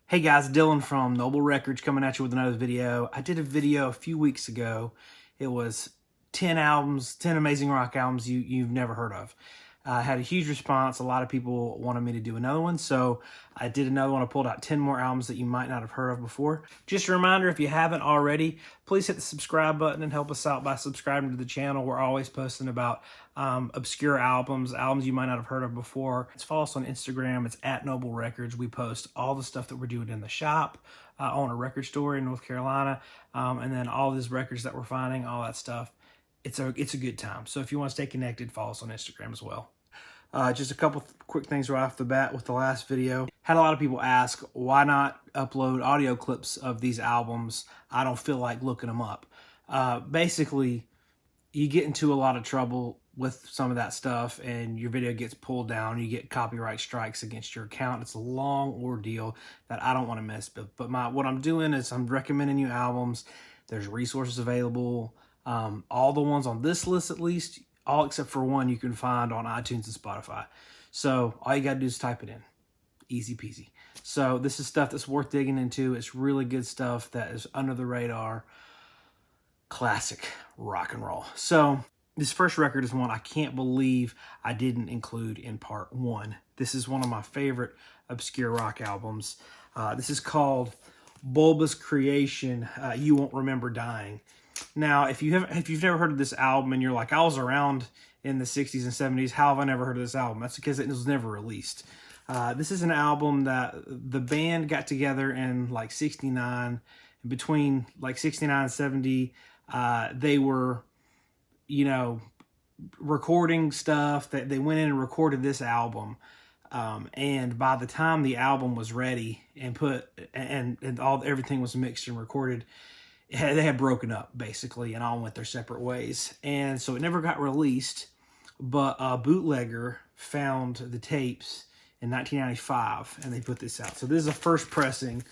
Hey guys, Dylan from Noble Records coming at you with another video. I did a video a few weeks ago. It was 10 albums, 10 amazing rock albums you've never heard of. I had a huge response. A lot of people wanted me to do another one, so I did another one. I pulled out 10 more albums that you might not have heard of before. Just a reminder, if you haven't already, please hit the subscribe button and help us out by subscribing to the channel. We're always posting about obscure albums you might not have heard of before. Follow us on Instagram. It's at Noble Records. We post all the stuff that we're doing in the shop. I own a record store in North Carolina, and then all these records that we're finding, all that stuff. It's a good time. So if you want to stay connected, follow us on Instagram as well. Just a couple quick things right off the bat with the last video. Had a lot of people ask, why not upload audio clips of these albums? I don't feel like looking them up. Basically, you get into a lot of trouble with some of that stuff and your video gets pulled down. You get copyright strikes against your account. It's a long ordeal that I don't want to miss. But what I'm doing is I'm recommending you albums. There's resources available. All the ones on this list, at least, all except for one, you can find on iTunes and Spotify. So all you got to do is type it in. Easy peasy. So this is stuff that's worth digging into. It's really good stuff that is under the radar. Classic rock and roll. So this first record is one I can't believe I didn't include in part one. This is one of my favorite obscure rock albums. This is called Bulbus Creation, You Won't Remember Dying. Now, if you've never heard of this album and you're like, I was around in the 60s and 70s, how have I never heard of this album? That's because it was never released. This is an album that the band got together in like 69. Between like 69 and 70, they were, recording stuff. That they went in and recorded this album. And by the time the album was ready and everything was mixed and recorded, they had broken up basically and all went their separate ways. And so it never got released, but a bootlegger found the tapes in 1995 and they put this out. So this is a first pressing,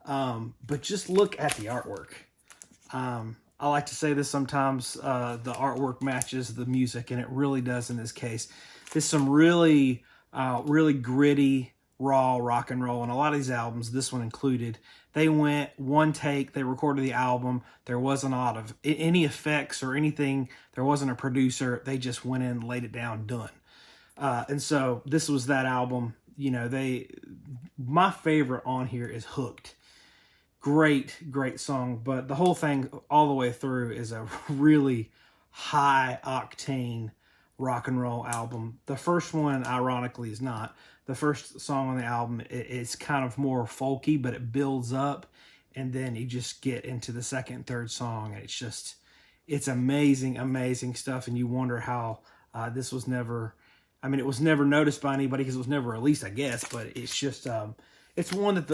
but just look at the artwork. I like to say this sometimes, the artwork matches the music, and it really does in this case. There's some really gritty, raw rock and roll, and a lot of these albums, this one included, they went one take, they recorded the album. There wasn't a lot of any effects or anything. There wasn't a producer. They just went in, laid it down, done. And so this was that album. My favorite on here is Hooked. Great song, but the whole thing all the way through is a really high octane rock and roll album. The first one, ironically, is not. The first song on the album, it's kind of more folky, but it builds up, and then you just get into the second and third song, and it's amazing stuff, and you wonder how this was never, it was never noticed by anybody because it was never released, I guess, but it's just, it's one that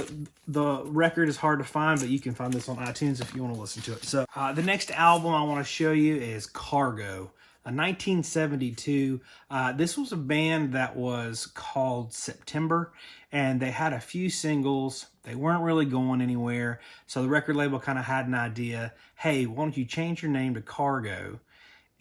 the record is hard to find, but you can find this on iTunes if you want to listen to it. So the next album I want to show you is Cargo. 1972. This was a band that was called September, and they had a few singles. They weren't really going anywhere, so the record label kind of had an idea. Hey, why don't you change your name to Cargo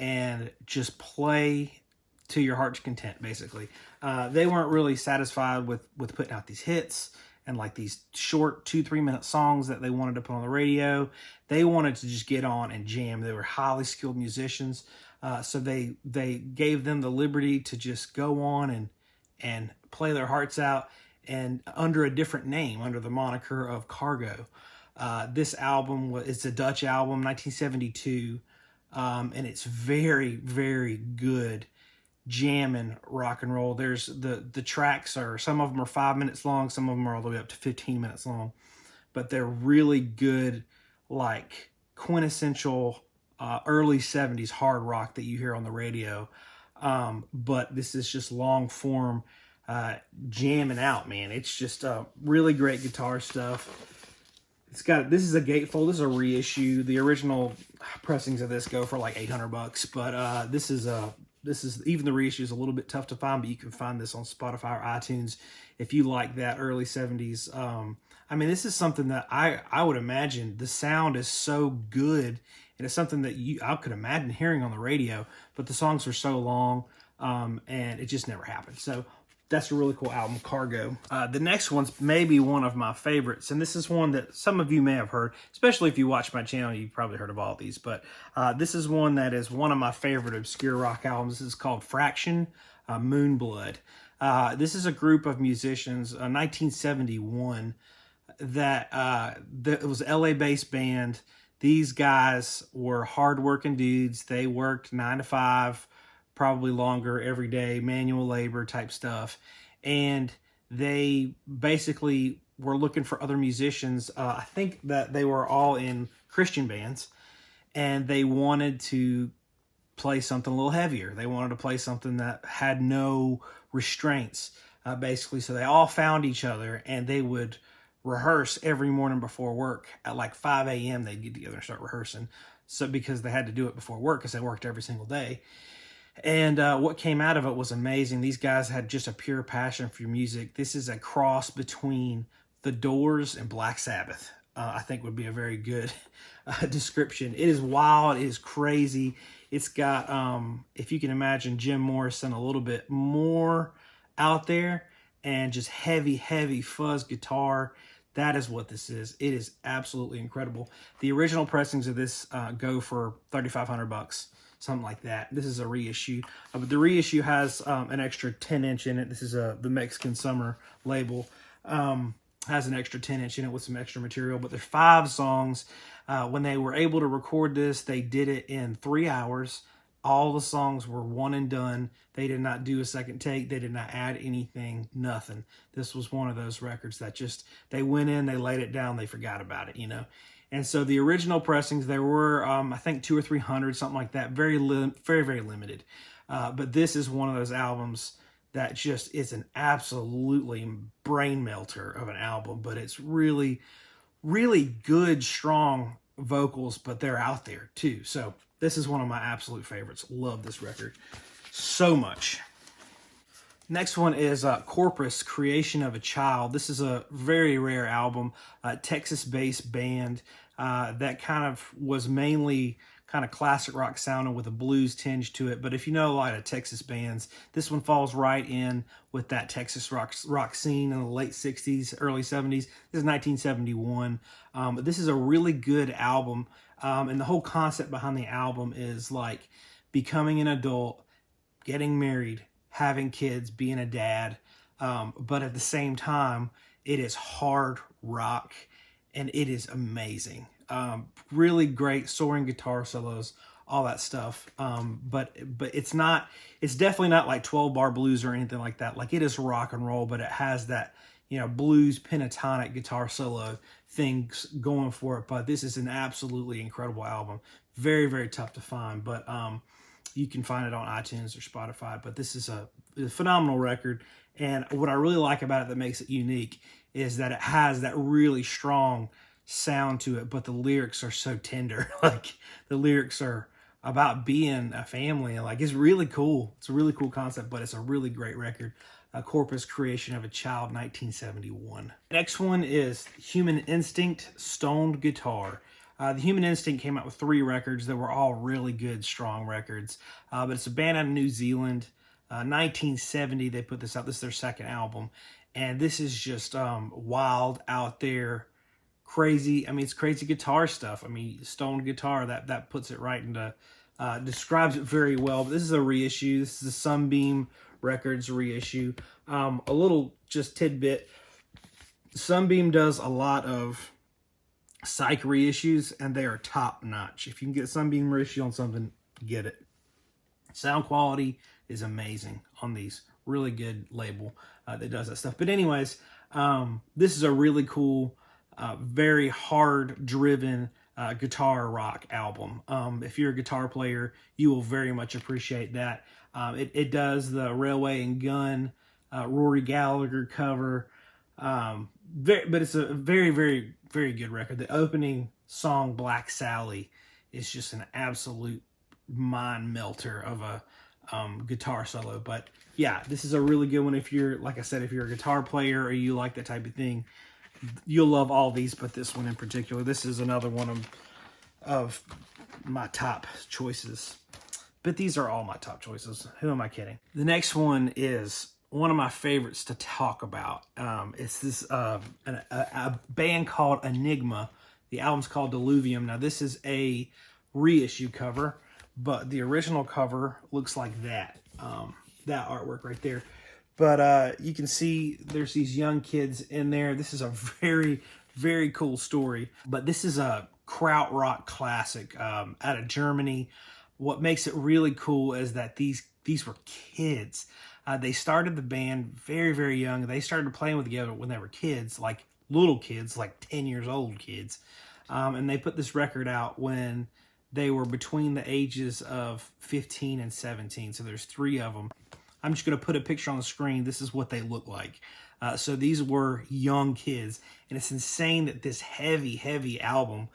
and just play to your heart's content, basically. They weren't really satisfied with putting out these hits and like these short 2-3 minute songs that they wanted to put on the radio. They wanted to just get on and jam. They were highly skilled musicians. So they gave them the liberty to just go on and play their hearts out, and under a different name, under the moniker of Cargo. This album it's a Dutch album, 1972, and it's very good jamming rock and roll. There's the tracks some of them are 5 minutes long, some of them are all the way up to 15 minutes long, but they're really good, like quintessential early 70s hard rock that you hear on the radio. But this is just long form jamming out, man. It's just really great guitar stuff. This is a gatefold. This is a reissue. The original pressings of this go for like $800, but this is even the reissue is a little bit tough to find, but you can find this on Spotify or iTunes if you like that early 70s. This is something that I would imagine the sound is so good. And it's something that I could imagine hearing on the radio, but the songs are so long, and it just never happened. So that's a really cool album, Cargo. The next one's maybe one of my favorites, and this is one that some of you may have heard, especially if you watch my channel, you've probably heard of all these, but this is one that is one of my favorite obscure rock albums. This is called Fraction, Moonblood. This is a group of musicians, 1971, that it was an LA-based band. These guys were hardworking dudes. They worked 9 to 5, probably longer every day, manual labor type stuff. And they basically were looking for other musicians. I think that they were all in Christian bands, and they wanted to play something a little heavier. They wanted to play something that had no restraints, basically. So they all found each other, and they would rehearse every morning before work at like 5 a.m. They'd get together and start rehearsing. So because they had to do it before work because they worked every single day. And what came out of it was amazing. These guys had just a pure passion for music. This is a cross between The Doors and Black Sabbath, I think would be a very good description. It is wild. It is crazy. It's got, if you can imagine, Jim Morrison a little bit more out there, and just heavy, heavy fuzz guitar. That is what this is. It is absolutely incredible. The original pressings of this go for $3,500. Something like that. This is a reissue, but the reissue has an extra 10-inch in it. This is the Mexican Summer label. Has an extra 10-inch in it with some extra material, but there's 5 songs. When they were able to record this, they did it in 3 hours. All the songs were one and done. They did not do a second take. They did not add anything, nothing. This was one of those records that just, they went in, they laid it down, they forgot about it, you know. And so the original pressings, there were, I think 200 or 300, something like that. Very, very limited. But this is one of those albums that just is an absolutely brain melter of an album. But it's really, really good, strong vocals, but they're out there too. So this is one of my absolute favorites. Love this record so much. Next one is Corpus, Creation of a Child. This is a very rare album, Texas-based band that kind of was mainly kind of classic rock sounding with a blues tinge to it. But if you know a lot of Texas bands, this one falls right in with that Texas rock scene in the late 60s, early 70s. This is 1971. But this is a really good album. And the whole concept behind the album is like becoming an adult, getting married, having kids, being a dad, but at the same time, it is hard rock, and it is amazing. Really great soaring guitar solos, all that stuff. But it's not, it's definitely not like 12-bar blues or anything like that. Like, it is rock and roll, but it has that, you know, blues pentatonic guitar solo things going for it. But this is an absolutely incredible album. Very, very tough to find, but you can find it on iTunes or Spotify. But this is a phenomenal record. And what I really like about it that makes it unique is that it has that really strong sound to it, but the lyrics are so tender. Like, the lyrics are about being a family, and like, it's really cool. It's a really cool concept, but it's a really great record. Corpus, Creation of a Child, 1971. Next one is Human Instinct, Stoned Guitar. The Human Instinct came out with 3 records that were all really good, strong records. But it's a band out of New Zealand. 1970, they put this out. This is their second album. And this is just wild, out there, crazy. I mean, it's crazy guitar stuff. I mean, stoned guitar, that puts it right into, describes it very well. But this is a reissue. This is a Sunbeam Records reissue. A little just tidbit. Sunbeam does a lot of psych reissues, and they are top notch. If you can get Sunbeam reissue on something, get it. Sound quality is amazing on these. Really good label that does that stuff. But anyways, this is a really cool, very hard driven guitar rock album. If you're a guitar player, you will very much appreciate that. It does the Railway and Gun Rory Gallagher cover. But it's a very, very, very good record. The opening song, Black Sally, is just an absolute mind melter of a guitar solo. But yeah, this is a really good one. If you're, like I said, if you're a guitar player or you like that type of thing, you'll love all these, but this one in particular. This is another one of my top choices. But these are all my top choices. Who am I kidding? The next one is one of my favorites to talk about. It's this a band called Enigma. The album's called Diluvium. Now this is a reissue cover, but the original cover looks like that. That artwork right there. But you can see there's these young kids in there. This is a very, very cool story. But this is a krautrock classic out of Germany. What makes it really cool is that these were kids. They started the band very, very young. They started playing with together when they were kids, like little kids, like 10 years old kids. And they put this record out when they were between the ages of 15 and 17. So there's 3 of them. I'm just going to put a picture on the screen. This is what they look like. So these were young kids. And it's insane that this heavy, heavy album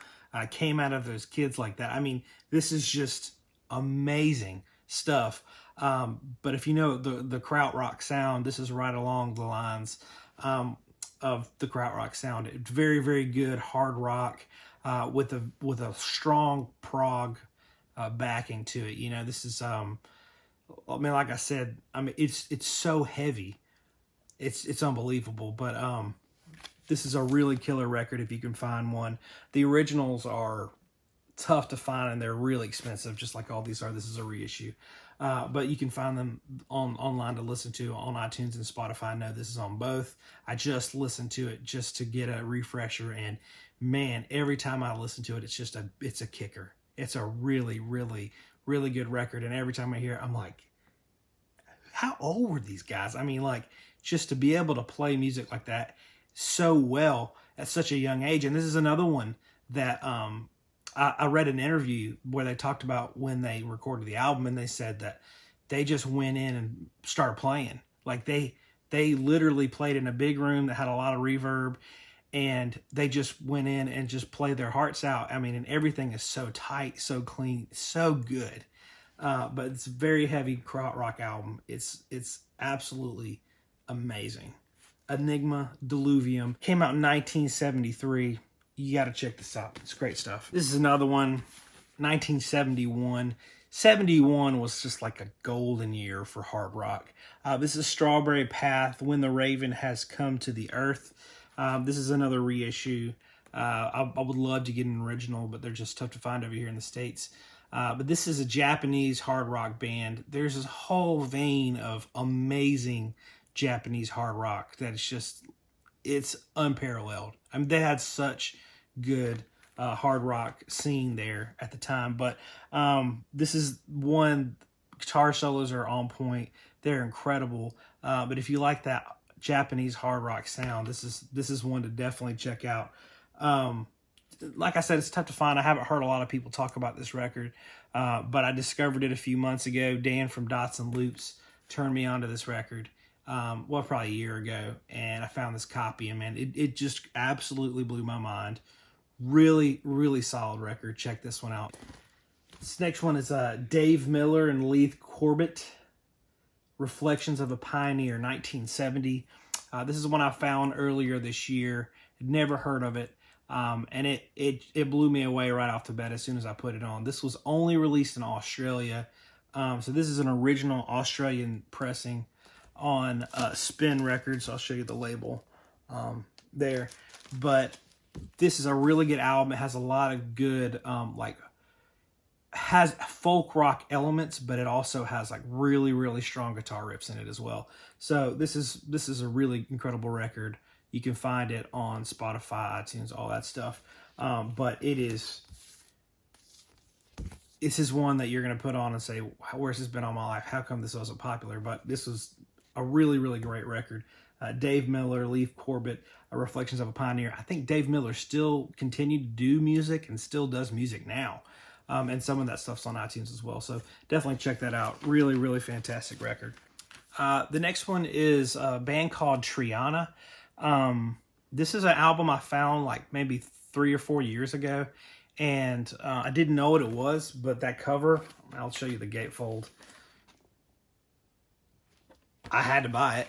came out of those kids like that. I mean, this is just amazing stuff. But if you know the krautrock sound, this is right along the lines of the krautrock sound. It's very, very good hard rock with a strong prog backing to it. You know, this is I mean, like I said, I mean it's so heavy, it's unbelievable. But this is a really killer record if you can find one. The originals are tough to find and they're really expensive, just like all these are. This is a reissue, but you can find them online to listen to on iTunes and Spotify. I know this is on both. I just listened to it just to get a refresher, and man, every time I listen to it, it's a kicker. It's a really, really, really good record. And every time I hear it, I'm like, how old were these guys? I mean, like, just to be able to play music like that so well at such a young age. And this is another one that I read an interview where they talked about when they recorded the album, and they said that they just went in and started playing. Like they literally played in a big room that had a lot of reverb, and they just went in and just played their hearts out. I mean, and everything is so tight, so clean, so good. But it's a very heavy krautrock album. It's absolutely amazing. Enigma, Diluvium, came out in 1973. You got to check this out. It's great stuff. This is another one, 1971. 71 was just like a golden year for hard rock. This is Strawberry Path, When the Raven Has Come to the Earth. This is another reissue. I would love to get an original, but they're just tough to find over here in the States. But this is a Japanese hard rock band. There's this whole vein of amazing Japanese hard rock that it's unparalleled. I mean, they had such good hard rock scene there at the time. But this is one, guitar solos are on point. They're incredible. But if you like that Japanese hard rock sound, this is one to definitely check out. Like I said, it's tough to find. I haven't heard a lot of people talk about this record, but I discovered it a few months ago. Dan from Dots and Loops turned me onto this record, well, probably a year ago, and I found this copy, and man, it just absolutely blew my mind. Really, really solid record. Check this one out. This next one is Dave Miller and Leith Corbett, Reflections of a Pioneer, 1970. This is one I found earlier this year. Had never heard of it. And it blew me away right off the bat as soon as I put it on. This was only released in Australia. So this is an original Australian pressing on Spin Records. I'll show you the label there. But this is a really good album. It has a lot of good, has folk rock elements, but it also has like really, really strong guitar riffs in it as well. So this is a really incredible record. You can find it on Spotify, iTunes, all that stuff. But this is one that you're going to put on and say, where's this been all my life? How come this wasn't popular? But this was a really, really great record. Dave Miller, Leith Corbett, Reflections of a Pioneer. I think Dave Miller still continued to do music and still does music now. And some of that stuff's on iTunes as well. So definitely check that out. Really, really fantastic record. The next one is a band called Triana. This is an album I found like maybe 3 or 4 years ago, and I didn't know what it was, but that cover, I'll show you the gatefold. I had to buy it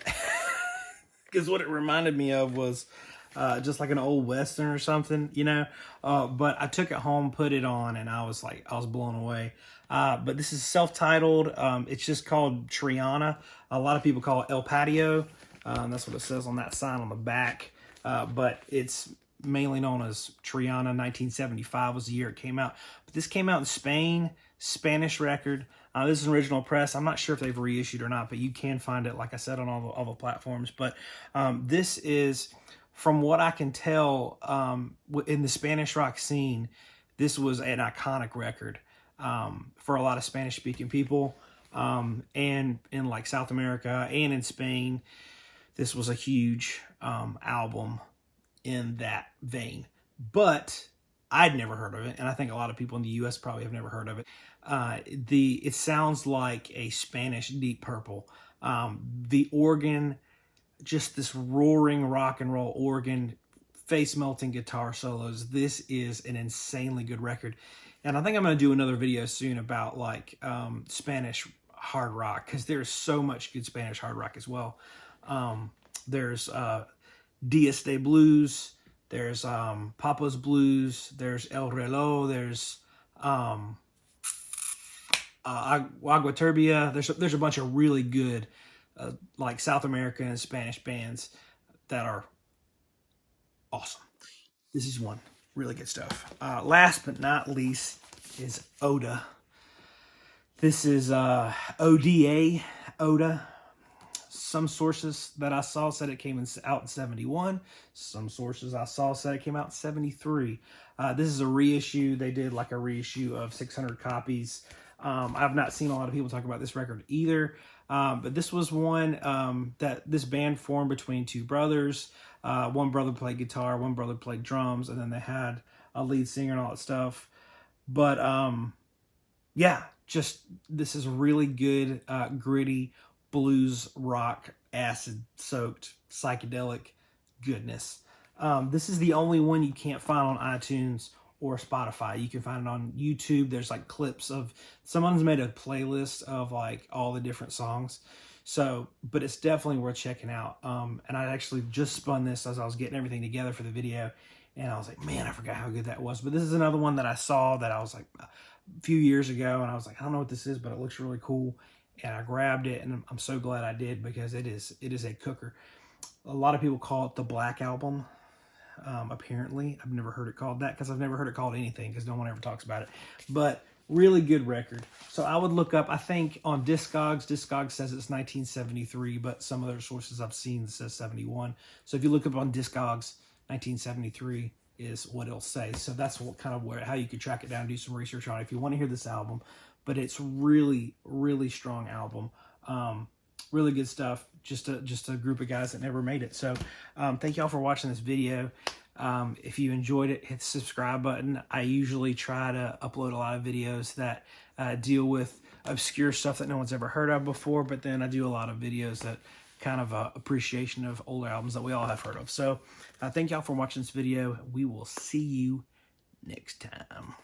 because what it reminded me of was just like an old Western or something, you know. But I took it home, put it on, and I was blown away. But this is self-titled. It's just called Triana. A lot of people call it El Patio. That's what it says on that sign on the back. But it's mainly known as Triana. 1975 was the year it came out. But this came out in Spain, Spanish record. This is an original press. I'm not sure if they've reissued or not, but you can find it, like I said, on all the platforms. But this is, from what I can tell, in the Spanish rock scene, this was an iconic record for a lot of Spanish-speaking people. And in like South America and in Spain, this was a huge album in that vein. But I'd never heard of it, and I think a lot of people in the U.S. probably have never heard of it. It sounds like a Spanish Deep Purple. The organ, just this roaring rock and roll organ, face-melting guitar solos. This is an insanely good record. And I think I'm going to do another video soon about like Spanish hard rock, because there's so much good Spanish hard rock as well. There's Dias de Blues, there's Papa's Blues, there's El Reloj, there's Agua Turbia. There's a bunch of really good like South American and Spanish bands that are awesome. This is one really good stuff. Last but not least is Oda. This is ODA, Oda. Some sources that I saw said it came out in 71. Some sources I saw said it came out in 73. This is a reissue. They did like a reissue of 600 copies. I've not seen a lot of people talk about this record either. But this was one that this band formed between two brothers. One brother played guitar, one brother played drums, and then they had a lead singer and all that stuff. But yeah, just this is really good, gritty blues rock, acid soaked psychedelic goodness. This is the only one you can't find on iTunes or Spotify. You can find it on YouTube. There's like clips of, someone's made a playlist of like all the different songs. So, but it's definitely worth checking out. And I actually just spun this as I was getting everything together for the video, and I was like, man, I forgot how good that was. But this is another one that I saw that I was like a few years ago, and I was like, I don't know what this is, but it looks really cool. And I grabbed it, and I'm so glad I did, because it is a cooker. A lot of people call it the Black Album. Apparently, I've never heard it called that, because I've never heard it called anything, because no one ever talks about it. But really good record. So I would look up, I think on Discogs says it's 1973, but some other sources I've seen says 71. So if you look up on Discogs, 1973 is what it'll say. So that's what kind of how you could track it down, do some research on it if you want to hear this album. But it's really, really strong album. Really good stuff. Just a group of guys that never made it. So thank y'all for watching this video. If you enjoyed it, hit the subscribe button. I usually try to upload a lot of videos that deal with obscure stuff that no one's ever heard of before, but then I do a lot of videos that kind of appreciation of older albums that we all have heard of. So thank y'all for watching this video. We will see you next time.